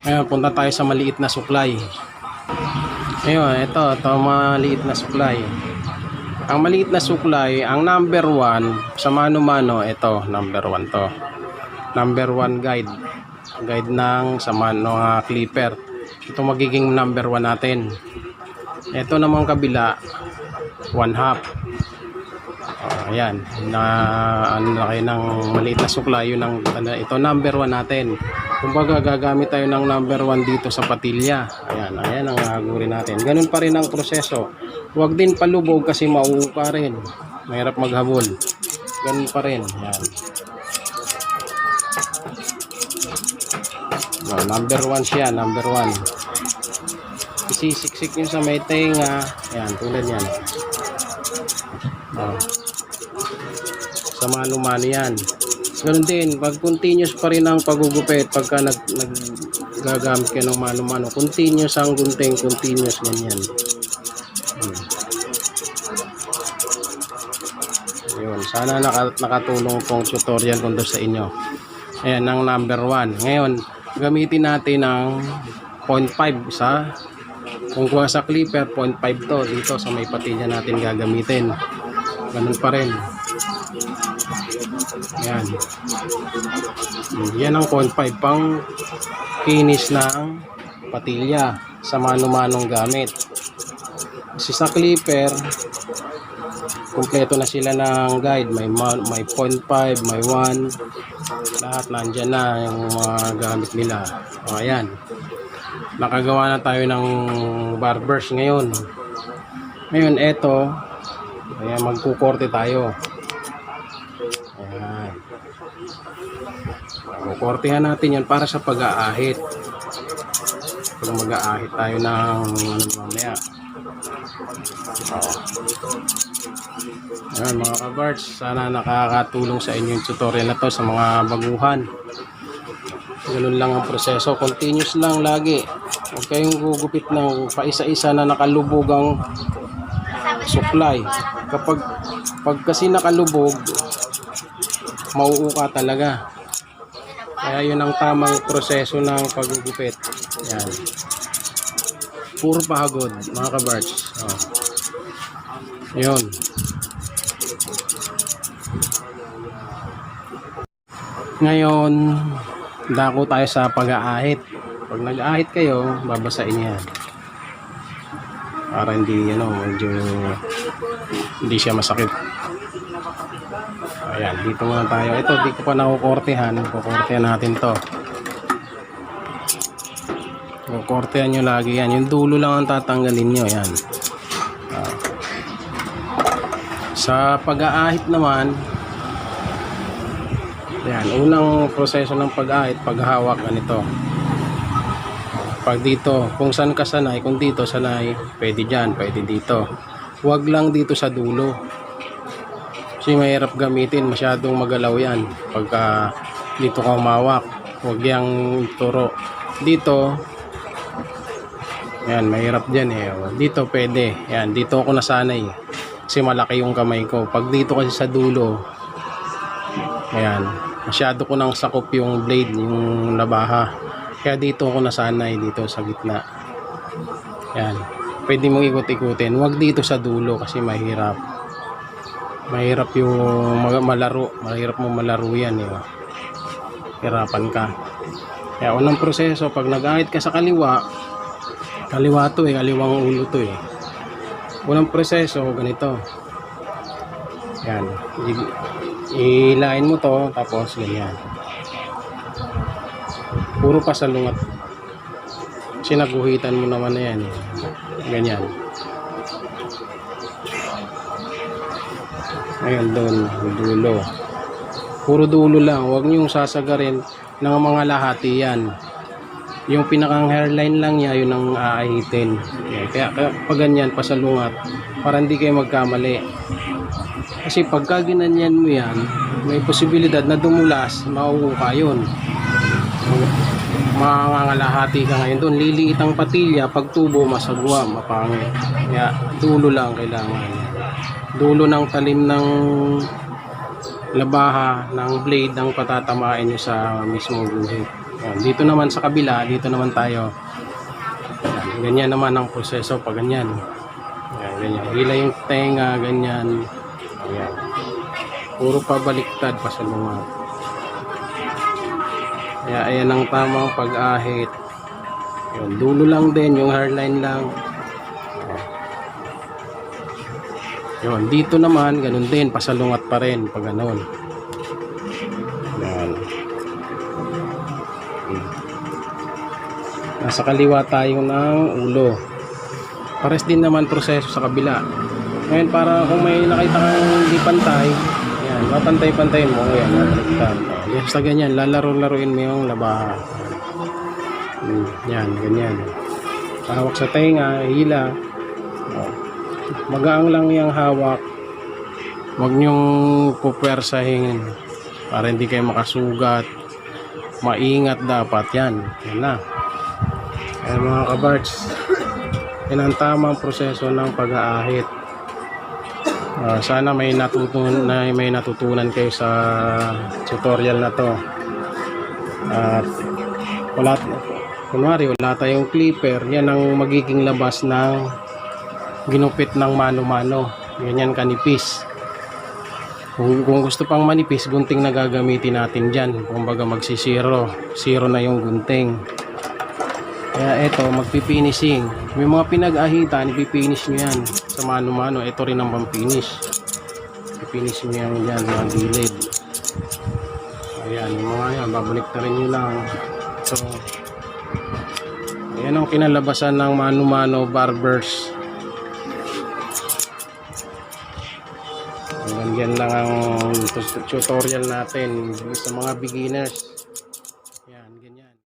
Ngayon, punta tayo sa maliit na suklay. Ngayon, ito maliit na suklay. Ang maliit na suklay, ang number 1 sa mano-mano, ito, number 1 to. Number 1 guide. Guide ng sa mano clipper. Ito magiging number 1 natin. Ito namang kabila, 1/2. Ayan, na ano na kayo ng maliit na suklay, yun ang ito number 1 natin. Kumbaga gagamit tayo ng number 1 dito sa patilya. Ayan, ayan ang hagurin natin. Ganun pa rin ang proseso. Huwag din palubog kasi mauuka rin. Mahirap maghabol. Ganun pa rin. Ayan. No, number 1 siya, number 1. Isisiksik nyo sa may tenga. Ayan, tulad yan. Oh. Sa mano-mano yan. Ganun din, pag continuous pa rin ang pagugupit, pagka nagagamit ka ng mano-mano, continuous ang gunting, continuous ganyan. Ayun, sana nakatulong tong tutorial ko sa inyo. Ayan, ang number 1. Ngayon, gamitin natin ang 0.5 sa, kung kuha sa clipper, 0.5 to, dito sa may patilya natin gagamitin. Ganun pa rin. Ayan. Yan ang 0.5 pang finish ng patilya sa mano-manong gamit. Kasi sa clipper, kumpleto na sila ng guide. May 0.5, may 1. Lahat nandyan na yung mga gamit nila. O, ayan. Nakagawa na tayo ng barbers ngayon. Ngayon, eto. Ayan, magkukorte tayo. Ayan. Kukortehan natin yan para sa pag-aahit. Pag mag-aahit tayo ng mamaya. Ayan mga kabards, sana nakakatulong sa inyo yung tutorial na to sa mga baguhan. Ganun lang ang proseso, continuous lang lagi. Huwag kayong gugupit ng paisa-isa na nakalubog ang suklay. Pag kasi nakalubog, mauuka talaga. Kaya yun ang tamang proseso ng paggugupit. Yan. Puro pagod mga kabards. Oh. Yun. Ngayon, dako tayo sa pag-aahit. Pag nag-aahit kayo, babasain yan. Para hindi, medyo hindi siya masakit. Ayan, dito muna tayo. Ito, di ko pa nakukortehan. Kukortehan natin to. Kukortehan nyo lagi yan. Yung dulo lang ang tatanggalin nyo. Ayan. Sa pag-aahit naman, ayan, unang proseso ng pag-aahit, paghawak ganito. Pag dito, kung saan ka sanay, kung dito sanay, pwede dyan, pwede dito. Huwag lang dito sa dulo. Kasi mahirap gamitin, masyadong magalaw yan. Pagka dito ka umawak, huwag yang turo. Dito, ayan, mahirap dyan eh. Dito pwede, ayan, dito ako nasanay. Kasi malaki yung kamay ko. Pag dito kasi sa dulo, ayan, masyado ko nang sakop yung blade, yung labaha. Kaya dito ako nasanay, dito sa gitna. Yan. Pwede mong ikot-ikutin. Huwag dito sa dulo kasi mahirap. Mahirap yung malaro. Mahirap mo malaro yan. Hirapan ka. Kaya unang proseso, pag nag-ahit ka sa kaliwa, kaliwa to kaliwang ulo to Unang proseso, ganito. Yan. Ilain mo to, tapos ganyan. Puro pasalungat. Kasi naguhitan mo naman na yan. Ganyan. Ngayon doon, dulo. Puro dulo lang. Huwag niyong sasagarin ng mga lahati yan. Yung pinakang hairline lang niya, yun ang aahitin. Kaya pag ganyan, pasalungat, para hindi kayo magkamali. Kasi pagka ginanyan mo yan, may posibilidad na dumulas, mauuka yun. Mangangalahati ka ngayon doon. Liliit ang patilya, pag tubo, masagwa, mapangit. Kaya dulo lang kailangan. Dulo ng talim ng labaha, ng blade ang patatamain nyo sa mismong guhit. Yan. Dito naman sa kabila, dito naman tayo. Yan. Ganyan naman ang proseso pag ganyan. Yan, ganyan. Hila yung tenga, ganyan. Ayan. Puro pabaliktad, pasalungat. Kaya ayan ang tamang pag-ahit. Yun, dulo lang din, yung hairline lang. Yun, dito naman, ganun din, pasalungat pa rin pag ganun. Yan. Nasa kaliwa tayo ng ulo. Pares din naman proseso sa kabila. Ngayon, para kung may nakita kang hindi pantay, yan, mapantay-pantay mo, yan, mabaliktad. Basta ganyan, lalaro-laruin mo yung labaha. Yan, ganyan. Hawak sa tenga, hila. Magaang lang yung hawak. Huwag nyong pupwersahin para hindi kayo makasugat. Maingat dapat yan. Yan na. Kaya mga kabarts, yan ang tamang proseso ng pag-aahit. Sana may natutunan kayo sa tutorial na to. At kunwari wala tayong clipper, yan ang magiging labas ng ginupit ng mano-mano. Ganyan kanipis. Kung gusto pang manipis, gunting na gagamitin natin dyan. Kumbaga magsisiro. Zero na yung gunting. Kaya eto, magpifinishing. May mga pinag-ahitan, ipipinish nyo yan sa mano-mano. Ito rin ang pang-finish. Ipinish nyo yan dyan, mga gilid. Ayan, yung mga yan, babalik na rin nyo lang. So, ayan ang kinalabasan ng mano-mano barbers. Hanggang yan lang ang tutorial natin sa mga beginners.